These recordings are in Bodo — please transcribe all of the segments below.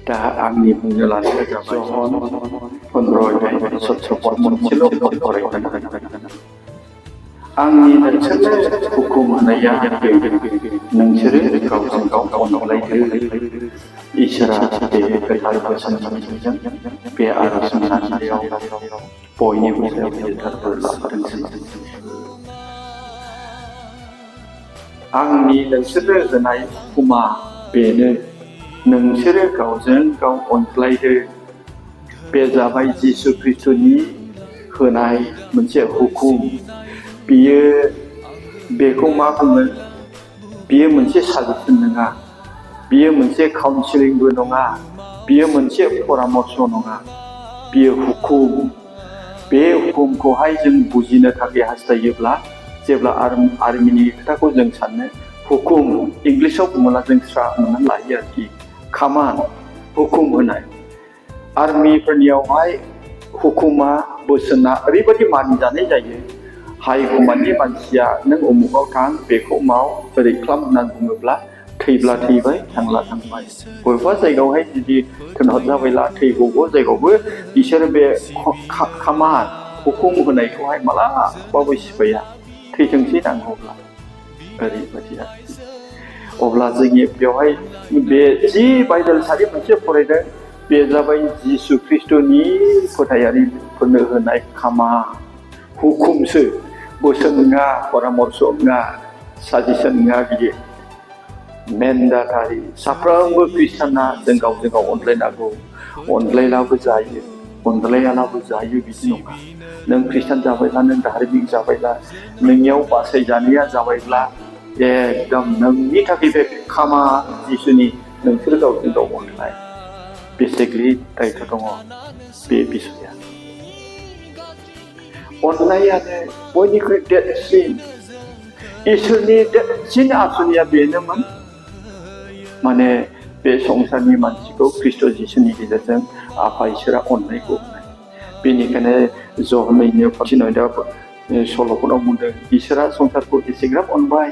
दा आंनि बुंनो लानाया जाबाय जन 15 मोनसेल' फरायगोन आंनि नोंसोरनो हुकुम होनाया नोंसोरो गावजों गाव अनलायदो इसोरा बे गोथार बोसोनजों बे आरज मोनाबिलियाव बयनिबो सायाव गिदिरथार बोर लाबोथोंसै। आंनि नोंसोरनो होनाय हुकुमा बेनो नोंसोरो गावजों गाव अनज्लायदो। बे जाबाय जिसु ख्रिस्टनि होनाय मोनसे हुकुम। बियो बेखौ मा बुङो? बियो मोनसे साजेसन नङा, बियो मोनसे काउन्सिलिंबो नङा, बियो मोनसे परामर्श नङा, बियो हुकुम। बे हुकुमखौहाय जों बुजिनो थाखाय हास्थायोब्ला जेब्ला आर्मिनि खोथाखौ जों साननो हुकुम इंलिसाव बुङोब्ला जों स्रा मोननानै लायो आरोखि खामान हुकुम होनाय। आर्मिफोरनियावहाय हुकुमा बोसोना ओरैबायदि मानिजानाय जायो। हाइ कमान्डनि मानसिया नों उमुगाव थां बेखौ माव ओरै खालाम होननानै बुङोब्ला थैब्ला थैबाय थांब्ला थांबाय। बबेबा जायगायावहाय जुदि थोनहरजाबायला थैबावबो जायगायावबो बिसोरो बे खामान हुकुम होनायखौहाय मालाबाबो सिफाया। थैथोंसै नांगौब्ला ओरैबायदि आरोखि। अब्ला जोंनि बेवहाय बे जि बाइबेल सारि मोनसे फरायदों बे जाबाय जिसु ख्रिस्टनि फोथायारिफोरनो होनाय खामान हुकुमसो, बोसोन नङा, परामर्श नङा, साजेसन नङा। बियो मेन्डाटारि। साफ्रोमबो ख्रिस्टाना जों गावजों गाव अनलायनांगौ। अनलायलाबो जायो, अनलायालाबो जायो बिदि नङा। नों ख्रिस्टान जाबायब्ला, नों धार्मिक जाबायब्ला, नोंनियाव बासायजानाया जाबायब्ला एकदम नोंनि थाखाय बे खामान जिसुनि नोंसोर गावजों गाव अनलाय बेसे गिदिर दायथ' दङ बे बिसया। अनलायानो बयनिख्रुइ देरसिन इसोरनि देरसिन आसुनिया बेनोमोन। माने बे संसारनि मानसिखौ ख्रिस्ट' जिसुनि गेजेरजों आफा इसोरा अननायखौ होनाय। बेनिखायनो जहनैनो सल'फोराव बुंदों इसोरा संसारखौ एसेग्राब अनबाय,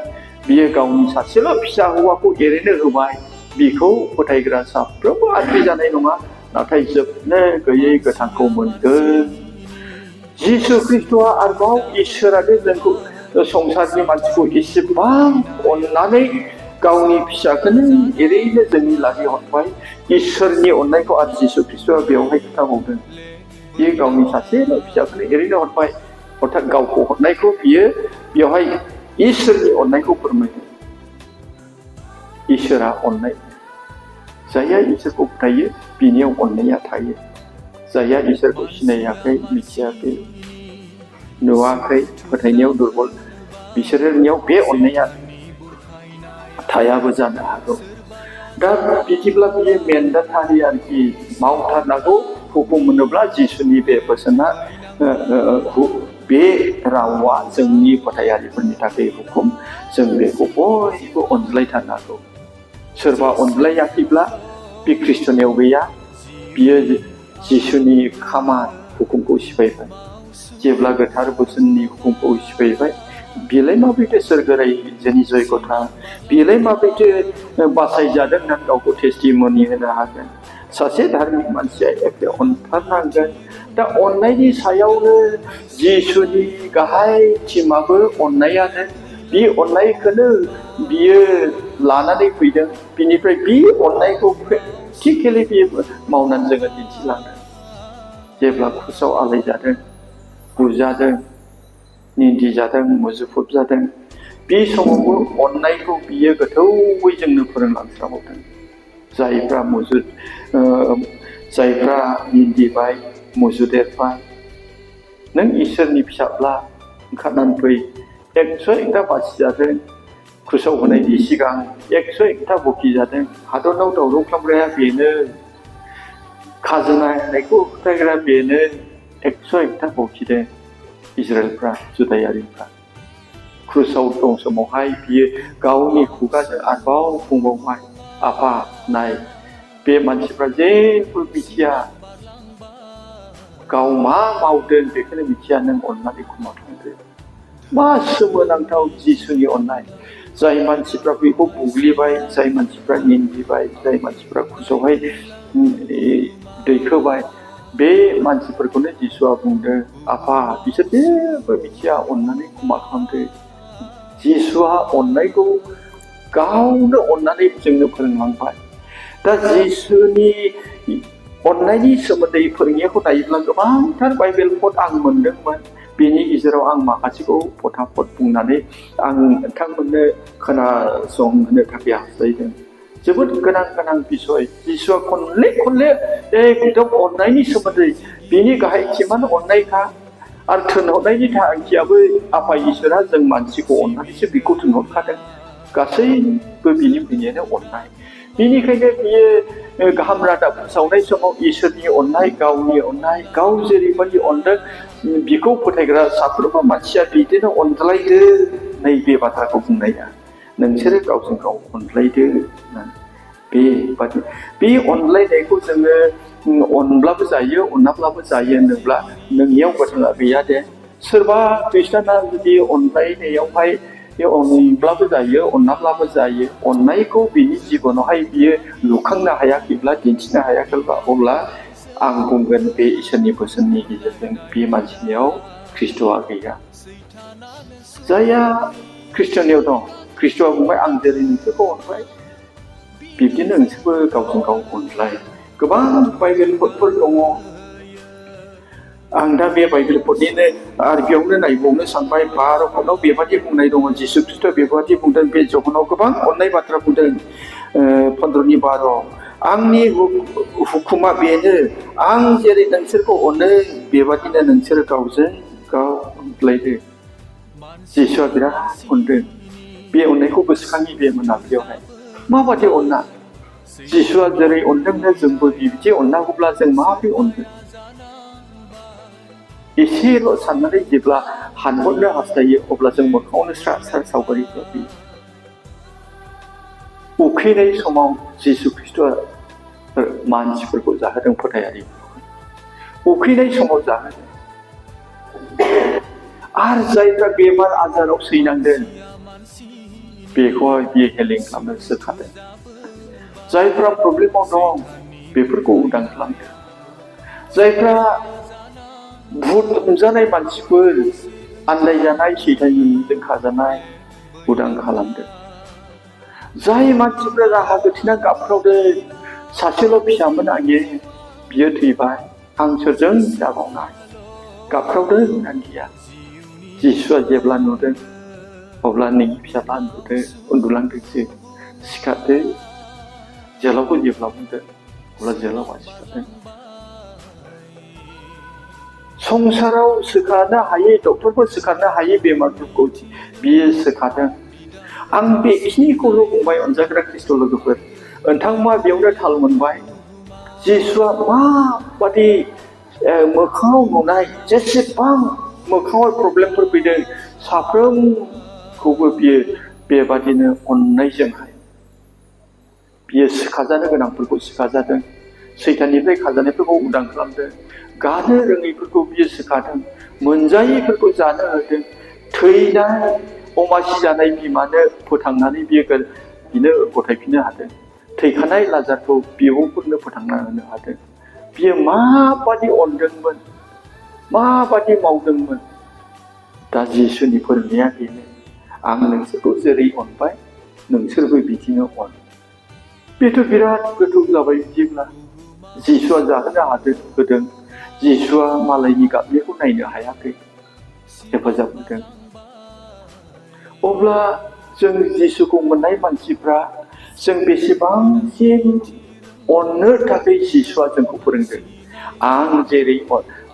बियो गावनि सासेल' फिसा हौवाखौ एरैनो होबाय। बिखौ फोथायग्रा साफ्रोमबो आद्रि जानाय नङा, नाथाय जोबनो गैयै गोथांखौ मोनगोन। जिसु ख्रिस्ट'आ आरोबाव इसोरानो जोंखौ संसारनि मानसिखौ एसेबां अननानै गावनि फिसाखौनो एरैनो जोंनि लागै हरबाय। इसोरनि अननायखौ आरो जिसु ख्रिस्ट'आ बेवहाय खिन्थाबावदों। बियो गावनि सासेल' फिसाखौनो एरैनो हरबाय, अर्थात गावखौ हरनायखौ बियो बेवहाय इसोरनि अननायखौ फोरमायदों। इसोरा अननाय, जायहा इसोरखौ फोथायो बिनियाव अननाया थायो। जायहा इसोरखौ सिनायाखै, मिथियाखै, नुवाखै, फोथायनायाव दुरबल, बिसोरनियाव बे अननाया थायाबो जानो हागौ। दा बिदिब्ला बियो मेन्डाटारि आरोखि, मावथारनांगौ। हुकुम मोनोब्ला जिसुनि बे बोसोना बे रावा जोंनि फोथायारिफोरनि थाखाय हुकुम। जों बेखौ बयबो अनज्लायथारनांगौ। सोरबा अनज्लायाखैब्ला बे ख्रिस्ट'नियाव गैया, बियो जिसुनि खामान हुकुमखौ सिफायबाय। जेब्ला गोथार बोसोननि हुकुमखौ सिफायबाय, बेलाय माब्रैथो सोरगो रायजोनि जयग'था, बेलाय माब्रैथो बासायजादों होननानै गावखौ टेस्टिमनि होनो हागोन? सासे धार्मिक मानसिया एखे अनथारनांगोन। दा अननायनि सायावनो जिसुनि गाहाय थिमाबो अननायानो। बे अननायखौनो बियो लानानै फैदों। बिनिफ्राय बे अननायखौ प्रेक्टिकेलि बियो मावनानै जोङो दिन्थिलांदों। जेब्ला क्रुसाव आलायजादों, बुजादों, निन्दिजादों, मुजुफुब जादों, बे समावबो अननायखौ बियो गोथौवै जोंनो फोरोंलांस्राबावदों। जायफ्रा निन्दिबाय, मुजुदेरबाय, नों इसोरनि फिसाब्ला ओंखारनानै फै। 101ता बासिजादों, क्रुसाव होनायनि सिगां 101ता बखिजादों। हादराव दावराव खालामग्राया बेनो, खाजोना होनायखौ होबथाग्राया बेनो। 101ता बखिदों इजराइलफ्रा, जुदायारिफ्रा। क्रुसाव दं समावहाय बियो गावनि खुगाजों आरोबाव बुंबावबाय, आफा नाय, बे मानसिफ्रा जेबो मिथिया, गाव मा मावदों बेखौनो मिथिया, नों अननानै क्षमा खालामदो। मा सोमोनांथाव जिसुनि अननाय। जाय मानसिफ्रा बेखौ बुग्लिबाय जाय मानसिफ्रा निन्दिबाय जाय मानसिफ्रा खुसआवहाय दैखोबाय बे मानसिफोरखौनो जिसुआ बुंदों आफा बिसोर जेबो मिथिया अननानै क्षमा खालामदो जिसुआ अननायखौ गावनो अननानै जोंनो फोरोंलांबाय दा जिसुनि अननायनि सोमोन्दै फोरोंनायखौ नायोब्ला गोबांथार बाइबेल पद आं मोनदोंमोन बेनि गेजेराव आं माखासेखौ फटाफट बुंनानै आं नोंथांमोननो खोनासंहोनो थाखाय हास्थायदों जोबोद गोनां बिसय जिसुआ खनले एकदम अननायनि सोमोन्दै बिनि गाहायथियानो अननायखा आरो थिनहरनायनि थांखियाबो आफा इसोरा जों मानसिखौ अननानैसो बेखौ थिनहरखादों गासैबो बिनि फैनायानो अननाय बेनिखायनो बियो गाहाम रादाब फोसावनाय समाव इसोरनि अननाय गावनि अननाय गाव जेरैबायदि अनदों बिखौ फोथायग्रा साफ्रोमबो मानसिया बिदिनो अनज्लायदो नैबे बाथ्राखौ बुंनाया नोंसोरो गावजों गाव अनज्लायदो बेबादि बे अनज्लायनायखौ जोङो अनब्लाबो जायो अनाब्लाबो जायो होनोब्ला नोंनियाव बाथ्रा गैया दे सोरबा खृष्टाना जुदि अनज्लायनायावहाय अनब्लाबो जायो अनाब्लाबो जायो अननायखौ बिनि जिबनावहाय बियो लुखांनो हायाखैब्ला दिन्थिनो हायाखैब्ला अब्ला आं बुंगोन बे इसोरनि बोसोननि गेजेरजों बे मानसिनियाव ख्रिस्ट'आ गैया जायहा ख्रिस्ट'नियाव दं ख्रिस्ट'आ बुंबाय आं जेरै नोंसोरखौ अनबाय बिब्दिनो नोंसोरबो गावजों गाव अनज्लाय गोबां बाइबेल पदफोर दङ आं दा बे बाइबेल पदनिनो आरो बेयावनो नायबावनो सानबाय 12 पदआव बेबादि बुंनाय दङ जिसु ख्रिस्ट' बेबादि बुंदों बे जहनाव गोबां अननाय बाथ्रा बुंदों 15नि 12 आंनि हुकुमा बेनो आं जेरै नोंसोरखौ अनो बेबादिनो नोंसोर गावजों गाव अनज्लायदो जिसुआ बिराद अनदों बे अननायखौ गोसोखाङि बे मोनाबिलियावहाय माबादि अनना जिसुआ जेरै अनदोंनो जोंबो बिदि अननांगौब्ला जों माबोरै अनगोन एसेल' साननानै जेब्ला हानहरनो हास्थायो अब्ला जों मोखाङावनो स्रा सावगारि फैयो उखैनाय समाव जिसु ख्रिस्ट'आ मानसिफोरखौ जाहोदों फोथायारि उखैनाय समाव जाहोदों आरो जायफ्रा बेमार आजाराव सैनांदों बेखौहाय बियो हेलिं खालामनो सोखादों जायफ्रा प्रब्लेमाव दं बेफोरखौ उदां खालामदों जायफ्रा भुत हमजानाय मानसिफोर आन्दायजानाय सैतानजों खाजानाय उदां खालामदों जाय मानसिफ्रा राहा गोथेना गाबख्रावदों सासेल' फिसामोन आंनि बियो थैबाय आं सोरजों जाबावनाय गाबख्रावदों नांगिया जिसुआ जेब्ला नुदों अब्ला नोंनि फिसाला उन्दुलांदोंसो सिखारदो जोलावखौ जेब्ला बुंदों अब्ला जोलावा सिखारदों संसाराव सोखानो हायै डक्टरफोर सोखानो हायै बेमारफोरखौ बियो सोखादों आं बेखिनिखौल' बुंबाय अनजाग्रा ख्रिस्ट' लोगोफोर नोंथांमोना बेयावनो थाल मोनबाय जिसुआ माबादि मोखाङाव नुनाय जेसेबां मोखाङाव प्रब्लेमफोर फैदों साफ्रोमखौबो बियो बेबादिनो अननायजोंहाय बियो सिखाजानो गोनांफोरखौ सिखाजादों सैताननिफ्राय खाजानायफोरखौ उदां खालामदों गानो रोङैफोरखौ बियो सिखादों मोनजायैफोरखौ जानो होदों थैनाय अमासि जानाय बिमानो फोथांनानै बिनो गथायफिननो हादों थैखानाय लाजारखौ बिब'फोरनो फोथांना होनो हादों बियो माबादि अनदोंमोन माबादि मावदोंमोन दा जिसुनि फोरोंनाया बेनो आं नोंसोरखौ जेरै अनबाय नोंसोरबो बिदिनो अन बेथ' बिराद गोथौ जाबाय बिदिब्ला जिसुआ जाहोनो होदों जिसुआ मालायनि गाबनायखौ नायनो हायाखै हेफाजाब होदों अब्ला जों जिसुखौ मोननाय मानसिफ्रा जों बेसेबांसिम अननो थाखाय जिसुआ जोंखौ फोरोंदों आं जेरै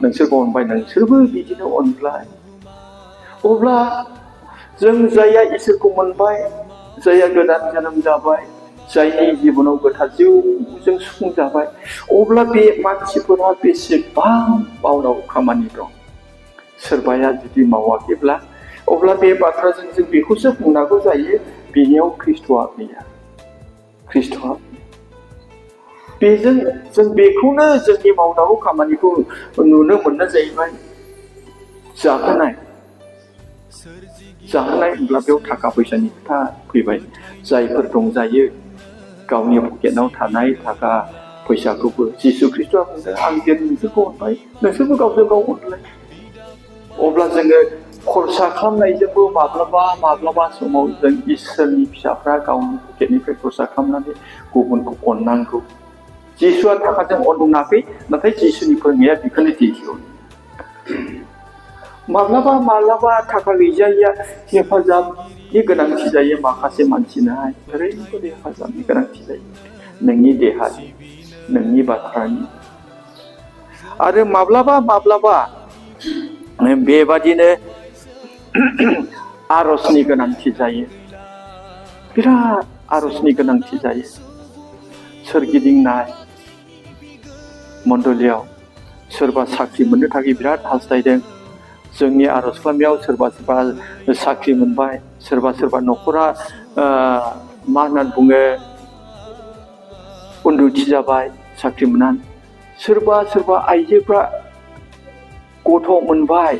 नोंसोरखौ अनबाय नोंसोरबो बिदिनो अनलाय अब्ला जों जायहा इसोरखौ मोनबाय जायहा गोदान जोनोम जाबाय जायनि जिबनाव गोथार जिउजों सुफुंजाबाय अब्ला बे मानसिफोरा बेसेबां मावनांगौ खामानि दं सोरबाया जुदि मावाखैब्ला अब्ला बे बाथ्राजों जों बेखौसो बुंनांगौ जायो बेनियाव ख्रिस्ट'आ गैया ख्रिस्ट'आ बेजों जों बेखौनो जोंनि मावनांगौ खामानिखौ नुनो मोननाय जाहैबाय जाहोनाय जाहोनाय होनब्ला बेयाव थाखा फैसानि खोथा फैबाय जायफोर रंजायो गावनि पकेटाव थानाय थाखा फैसाखौबो जिसु ख्रिस्ट'आ बुंदों आं जेरै नोंसोरखौ अनबाय नोंसोरबो गावजों गाव अनलाय अब्ला जोङो खरसा खालामनायजोंबो माब्लाबा समाव जों इसोरनि फिसाफ्रा गावनि पकेटनिफ्राय खरसा खालामनानै गुबुनखौ अननांगौ जिसुआ थाखाजों अननाखै नाथाय जिसुनि फोरोंनाया बेखौनो दिन्थियो माब्लाबा थाखा गैजायिया हेफाजाबनि गोनांथि जायो माखासे मानसिनोहाय ओरैबायदि हेफाजाबनि गोनांथि जायो नोंनि देहानि नोंनि बाथ्रानि आरो माब्लाबा बेबादिनो आरजनि गोनांथि जायो बिराद आरजनि गोनांथि जायो सोरगिदिंनाय मण्डलियाव सोरबा साख्रि मोननो थाखाय बिराद हास्थायदों जोंनि आरज खालामनायाव सोरबा साख्रि मोनबाय सोरबा न'खरा मा होननानै बुङो उन्नति जाबाय साख्रि मोननानै सोरबा आइजोफ्रा गथ' मोनबाय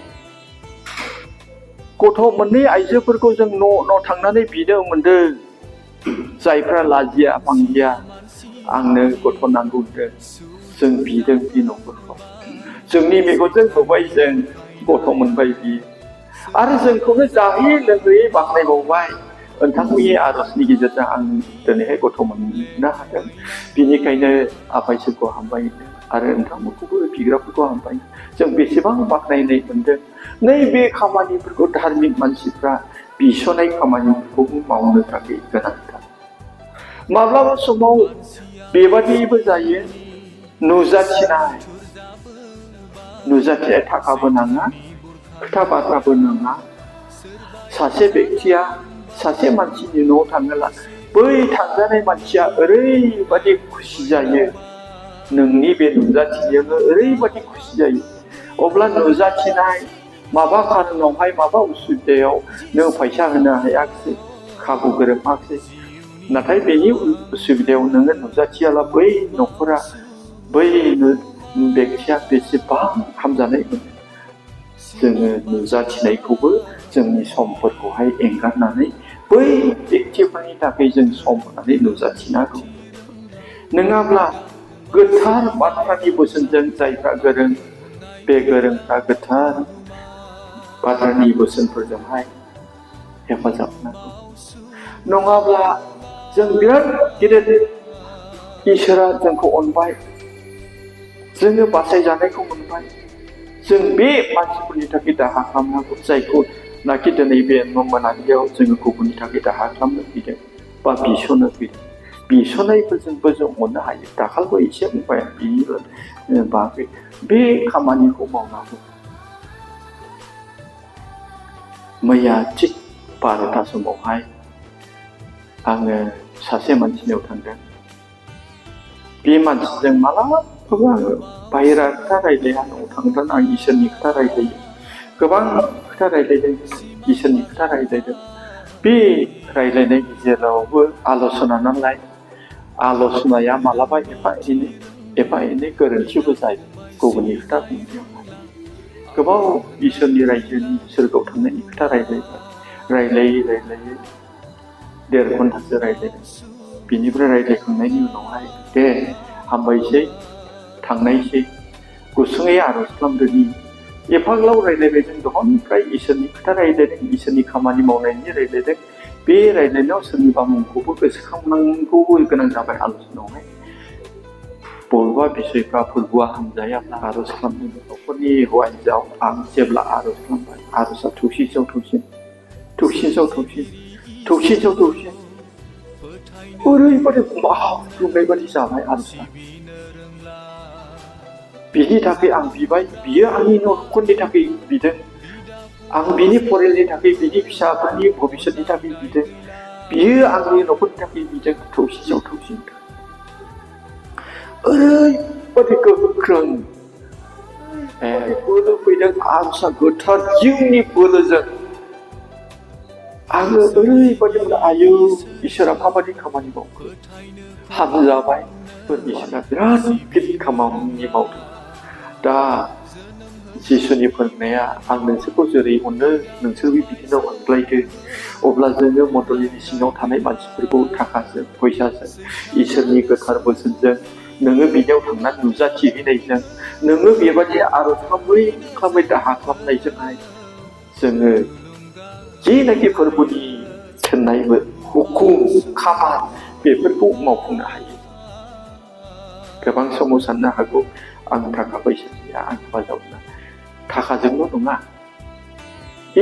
गथ' मोननै आइजोफोरखौ जों न' थांनानै बिनो मोनदों जायफ्रा लाजिया फांगिया आंनो गथ' नांगौ होनदों जों बिदों बि न'खरखौ जोंनि मेगनजों नुबाय जों गथ' मोनबाय बियो आरो जोंखौनो जाहोयै लोंहोयै बाख्नायबावबाय नोंथांनि आरजनि गेजेरजों आं दिनैहाय गथ' मोननो हादों बिनिखायनो आफा इसोरखौ हामबाय आरो नोंथांमोनखौबो बिग्राफोरखौ हामबाय जों बेसेबां बाख्नायनाय मोनदों नैबे खामानिफोरखौ धार्मिक मानसिफ्रा बिस'नाय खामानिफोरखौ मावनो थाखाय गोनांथार माब्लाबा समाव बेबादिबो जायो नुजाथिनाय थाखाबो नाङा खोथा बाथ्राबो नाङा सासे बेक्तिया सासे मानसिनि न'आव थाङोब्ला बै थांजानाय मानसिया ओरैबादि खुसि जायो नोंनि बे नुजाथिनायावनो ओरैबादि खुसि जायो अब्ला नुजाथिनाय माबा खारनावहाय माबा उसुबिदायाव नों फैसा होनो हायाखिसै खाबु गोरोबाखिसै नाथाय बेनि उसुबिदायाव नोङो नुजाथियाला बै न'खरा बै बेक्तिया बेसेबां हामजानाय मोनो जोङो नुजाथिनायखौबो जोंनि समफोरखौहाय एंगारनानै बै बेक्तिफोरनि थाखाय जों सम होनानै नुजाथिनांगौ नङाब्ला गोथार बाथ्रानि बोसोनजों जायफ्रा गोरों बे गोरोंफ्रा गोथार बाथ्रानि बोसोनफोरजोंहाय हेफाजाब होनांगौ नङाब्ला जों बिराद गिदिर इसोरा जोंखौ अनबाय जोङो बासायजानायखौ मोनबाय जों बे मानसिफोरनि थाखाय दाहा खालामनांगौ जायखौ नाखि दिनै बे मोनाबिलियाव जोङो गुबुननि थाखाय दाहा खालामनो फैदों बा बिस'नो फैदों बिस'नायफोरजोंबो जों मोननो हायो दाखालिबो एसे बुंबाय बिनि बागै बे खामानिखौ मावनांगौ मैया थिग 12ता समावहाय आङो सासे मानसिनियाव थांदों बे मानसिजों मालाबाबो आङो बाहेरा खोथा रायज्लाया न'आव थांनानै आं इसोरनि खोथा रायज्लायो गोबां खोथा रायज्लायदों इसोरनि खोथा रायज्लायदों बे रायज्लायनाय गेजेरावबो आल'सना नालाय आल'सनाया मालाबा एफा एनै गोरोन्थिबो जायो गुबुननि खोथा बुंनायावहाय गोबाव इसोरनि रायजोनि सोरगोआव थांनायनि खोथा रायज्लायै 1.5 घन्टासो रायज्लायदों बिनिफ्राय रायज्लायखांनायनि उनावहाय दे हामबायसै थांनायसै गुसुङै आरज खालामदोंनि एफाग्लाव रायज्लायबाय जों दहननिफ्राय इसोरनि खोथा रायज्लायदों इसोरनि खामानि मावनायनि रायज्लायदों बे रायज्लायनायाव सोरनिबा मुंखौबो गोसोखांनांगौबो गोनां जाबाय आल'सनायावहाय बबेबा बिसयफ्रा फोरबोआ हामजायाब्ला आरज खालामदों न'खरनि हौवा हिन्जाव आं जेब्ला आरज खालामबाय आरजआ थौसिसाव थौसिन ओरैबादि बुंनाय बादि जाबाय आरजआ बिनि थाखाय आं बिबाय बियो आंनि न'खरनि थाखाय बिदों आं बिनि फरायनायनि थाखाय बिनि फिसाफोरनि भबिष्यतनि थाखाय बिदों बियो आंनि न'खरनि थाखाय बिदों थौसिसाव ओरैबादि गोख्रों बोलो फैदों आरजआ गोथार जिउनि बोलोजों आङो ओरैबादि आयौ इसोरा माबादि खामानि मावखो हामजाबाय इसोरा बिराद गिदिर खामानि मावदों दा जिसुनि फोरोंनाया आं नोंसोरखौ जेरै अनो नोंसोर बिदिनो अनज्लायदो अब्ला जोङो मण्डलिनि सिङाव थानाय मानसिफोरखौ थाखाजों फैसाजों इसोरनि गोथार बोसोनजों नोङो बिनियाव थांनानै नुजाथिहैनायजों नोङो बेबायदि आरज खालामै दाहा खालामनायजोंहाय जोङो जेनाखि फोरबोनि थिननायबो हुकुम खामानि बेफोरखौ मावफुंनो हायो। गोबां समाव साननो हागौ आं थाखा फैसा गैया आं हेफाजाब होना थाखाजोंल' नङा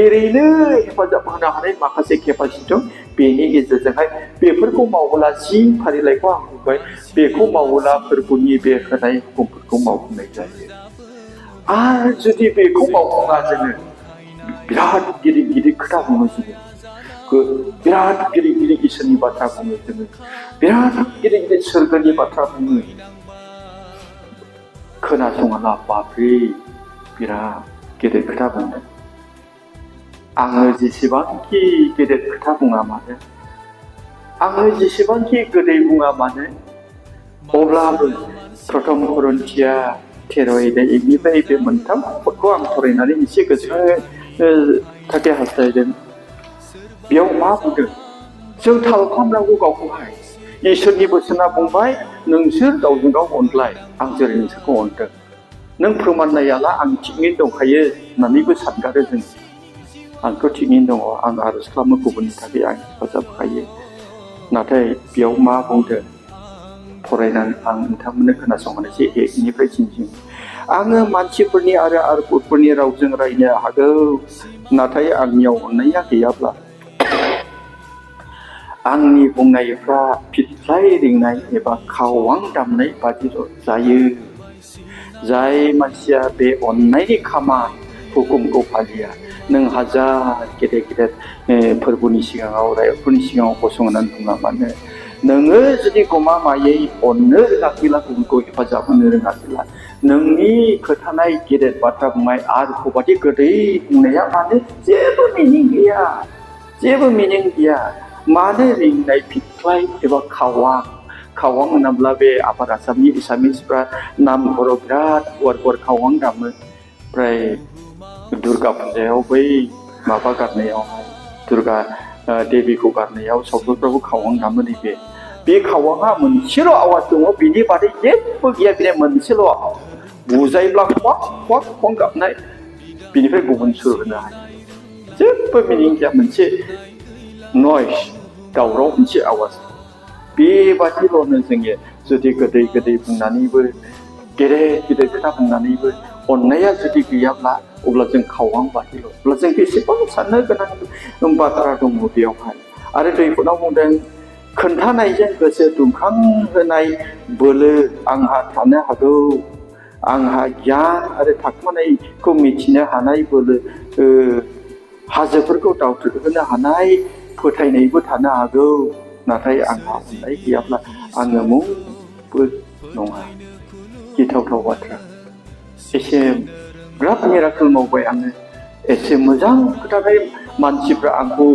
ओरैनो हेफाजाब होनो हानाय माखासे केपासिटि दं बेनि गेजेरजोंहाय बेफोरखौ मावोब्ला जि फारिलाइखौ आं बुंबाय बेखौ मावोब्ला फोरबोनि बे होनाय हुकुमफोरखौ मावफुंनाय जायो। आरो जुदि बेखौ मावफुङा जोङो बिराद गिदिर खोथा बुङो जोङो बिराद गिदिर इसोरनि बाथ्रा बुङो जोङो बिराद गिदिर सोरगोनि बाथ्रा बुङो खोनासङाला बाब्रे बिराद गेदेर खोथा बुंदों। आङो जेसेबांखि गेदेर खोथा बुङा मानो आङो जेसेबांखि गोदै बुङा मानो अब्लाबो प्रथम करन्थिया 13:1निफ्राय बे मोनथाम पदखौ आं फरायनानै एसे गोसोआव थाथे हास्थायदों। बेयाव मा बुंदों जों थाल खालामनांगौ गावखौहाय इसोरनि बोसोना बुंबाय नोंसोर गावजों गाव अनलाय आं जेरै नोंसोरखौ अनदों नों फोरमान नायाला आं थिगैनो दंखायो होननानैबो सानगारो जों आंथ' थिगैनो दङ आं आरज खालामो गुबुननि थाखाय आं हेफाजाब होखायो। नाथाय बेयाव मा बुंदों फरायनानै आं नोंथांमोननो खोनासंहोनोसै 1निफ्राय 3 आङो मानसिफोरनि आरो आरबफोरनि रावजों रायनो हागौ नाथाय आंनियाव अननाया गैयाब्ला आंनि बुंनायफ्रा फिथ्लाय रिंनाय एबा खावां दामनाय बादिल' जायो। जाय मानसिया बे अननायनि खामानि हुकुमखौ फालिया नों हाजार गेदेर फोरबोनि सिगाङाव रायफोरनि सिगाङाव गसंनानै बुङा मानो नोङो जुदि गमामायै अननो रोङाखैब्ला गुबुनखौ हेफाजाब होनो रोङाखैब्ला नोंनि खोथानाय गेदेर बाथ्रा बुंनाय आरो खौबादि गोदै बुंनाया मानो जेबो मिनिं गैया मानो रिंनाय फिथ्लाय एबा खावां होनोब्ला बे आफाद आसामनि एसामिसफ्रा नामघराव बिराद गुवार खावां दामो। ओमफ्राय दुर्गा फुजायाव बै माबा गारनायावहाय दुर्गा देबिखौ गारनायाव सावथुनफ्रावबो खावां दामो नैबे बे खावाङा मोनसेल' आवाज दङ बिनि बादै जेबो गैया बे मोनसेल' बुजायोब्ला खवां गाबनाय बिनिफ्राय गुबुन सुर होनो हायो जेबो मिनिं गैया मोनसे नयस दावराव मोनसे आवाज बेबादिल'नो जोङो जुदि गोदै बुंनानैबो गेदेर खोथा बुंनानैबो अननाया जुदि गैयाब्ला अब्ला जों खावां बादिल' अब्ला जों बेसेबां साननो गोनां बाथ्रा दङ बेयावहाय। आरो दैफोराव बुंदों खोन्थानायजों गोसो दुंखांहोनाय बोलो आंहा थानो हागौ आंहा गियान आरो थाखोमानायखौ मिथिनो हानाय बोलो हाजोफोरखौ दावथ्रोदहोनो हानाय फोथायनायबो थानो हागौ नाथाय आंहा अननाय गैयाब्ला आङो मुंबो नङा। गिथावथाव बाथ्रा एसे बिराद मिराकोल मावबाय आङो एसे मोजां खोथाखाय मानसिफ्रा आंखौ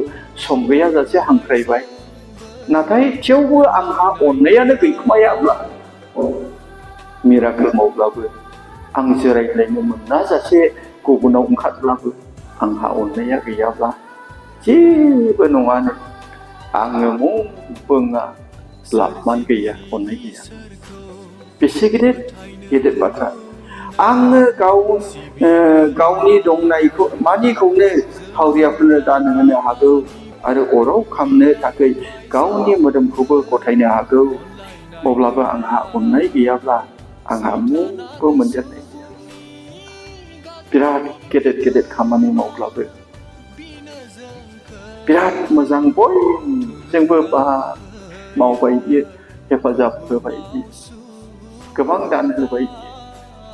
सम गैयाजासे हांख्रायबाय नाथाय थेवबो आंहा अननायानो गैखोमायाब्ला मिराकोल मावब्लाबो आं जिरायलायनो मोनाजासे गुबुनाव ओंखारब्लाबो आंहा अननाया गैयाब्ला जेबो नङानो आङो मुंबो लाबमान गैया अननाय गैया। बेसे गेदेर बाथ्रा आङो गावनि दंनायखौ मानिखौनो हावरियाफोरनो दान होनो हागौ आरो अराव खामनो थाखाय गावनि मोदोमखौबो गथायनो हागौ अब्लाबो आंहा अननाय गैयाब्ला आंहा मुंबो मोनदेरनाय गैया। बिराद गेदेर खामानि मावब्लाबो बिराद मोजां बयजोंबो मावबाय हेफाजाब होबाय गोबां दान होबाय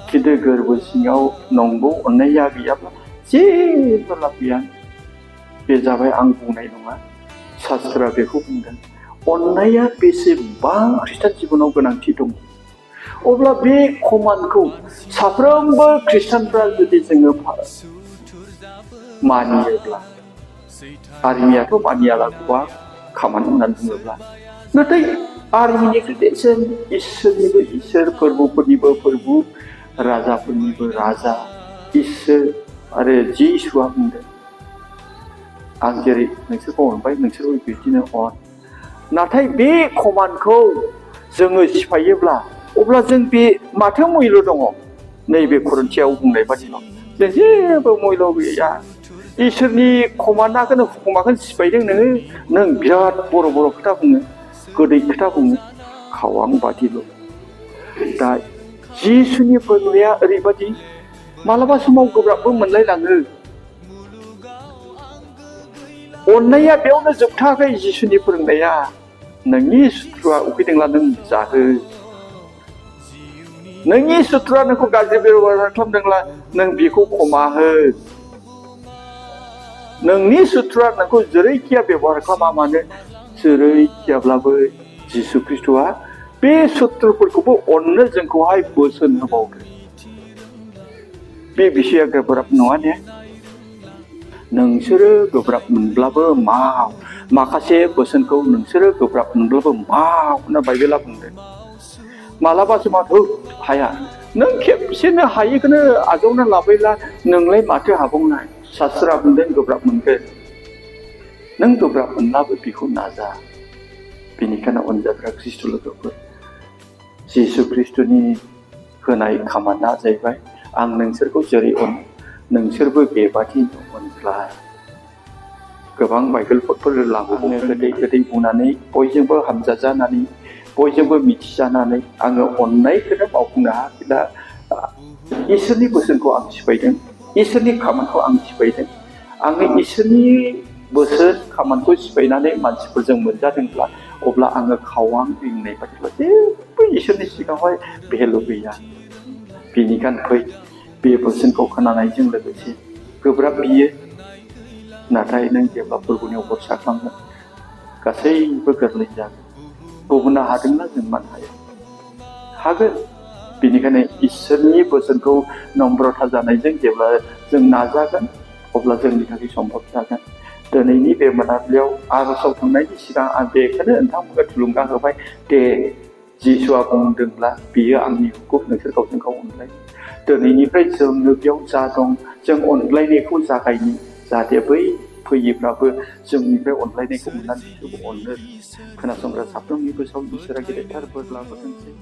खिन्थु गोरबो सिङाव नंगौ अननाया गैयाब्ला जेबो लाब गैया। बे जाबाय आं बुंनाय नङा शास्त्रा बेखौ बुंदों अननाया बेसेबां खृष्टान जिबनाव गोनांथि दं। अब्ला बे कमानखौ साफ्रोमबो खृष्टानफ्रा जुदि जोङो मानियोब्ला आर्मियाथ' मानियालागौआ खामानि होननानै बुङोब्ला नाथाय आर्मिनि क्रेदेन्सियेल इसोरनिबो इसोर फोरबोफोरनिबो फोरबो राजाफोरनिबो राजा इसोर आरो जिसुआ बुंदों आं जेरै नोंसोरखौ अनबाय नोंसोरबो बिदिनो अन नाथाय बे कमान्डखौ जोङो सिफायोब्ला अब्ला जों बे माथो मुल्य दङ नैबे करिन्थियाव बुंनाय बादिल' जों जेबो मुल्य गैया इसोरनि कमान्डआखौनो हुकुमाखौनो सिफायदों नों बिराद बर' खोथा बुङो गोदै खोथा बुङो खावां बादिल' दा जिसुनि फोरोंनाया ओरैबादि मालाबा समाव गोब्राबबो मोनलायलाङो अननाया बेयावनो जोबथाखै जिसुनि फोरोंनाया नोंनि सुथुरा उखैदोंब्ला नों जाहो नोंनि सुथुरा नोंखौ गाज्रि बेबहार खालामदोंब्ला नों बेखौ खमा हो नोंनि सुथुरा नोंखौ जेरैखिया बेबहार खालामा मानो जेरैखियाब्लाबो जिसु ख्रिस्ट'आ बे सुथुरफोरखौबो अननो जोंखौहाय बोसोन होबावदों बे बिषया गोब्राब नङा ने नोंसोरो गोब्राब मोनब्लाबो माव माखासे बोसोनखौ नोंसोरो गोब्राब मोनब्लाबो माव होनना बाइबेला बुंदों मालाबा समाव हाया नों खेबसेनो हायिखौनो आजावना लाबायला नोंलाय माथो हाबावनाय शास्त्रा बुंदों गोब्राब मोनगोन नों गोब्राब मोनब्लाबो बेखौ नाजा बेनिखायनो अनजाग्रा ख्रिस्ट' लोगोफोर जिसु ख्रिस्ट'नि होनाय खामानिया जाहैबाय आं नोंसोरखौ जेरै अनो नोंसोरबो बेबादि अनज्लाय गोबां बाइबेलफोर लाबोनो गोदै बुंनानै बयजोंबो हामजाजानानै बयजोंबो मिथिजानानै आङो अननायखौनो मावफुंनो हायाखैब्ला इसोरनि बोसोनखौ आं सिफायदों इसोरनि खामानिखौ आं सिफायदों आङो इसोरनि बोसोन खामानिखौ सिफायनानै मानसिफोरजों मोनजादोंब्ला अब्ला आङो खावां रिंनाय बादिब्ला जेबो इसोरनि सिगाङावहाय भेलु गैया बेनिखायनो फै बे बोसोनखौ खोनानायजों लोगोसे गोब्राब बियो नाथाय नों जेब्ला फोरबोनियाव भरसा खालामगोन गासैबो गोरलै जागोन गुबुना हादोंना जों मानो हाया हागोन बेनिखायनो इसोरनि बोसोनखौ नम्रता जानायजों जेब्ला जों नाजागोन अब्ला जोंनि थाखाय सम्भब जागोन दिनैनि बे मोनाबिलियाव आर'जआव थांनायनि सिगां आं बेखौनो नोंथांमोनखौ थुलुंगा होबाय दे जिसुआ बुंदोंब्ला बियो आंनि हुकुम नोंसोर गावजों गाव अनलाय दिनैनिफ्राय जोंनो बेयाव जा दं जों अनलायनायखौ जागायनि जाहाथे बै फैयिफ्राबो जोंनिफ्राय अनलायनायखौ मोननानै बिसोरखौ अननो खोनासंग्रा साफ्रोमनिबो सायाव इसोरा गेदेरथार बोर लाबोथोंसै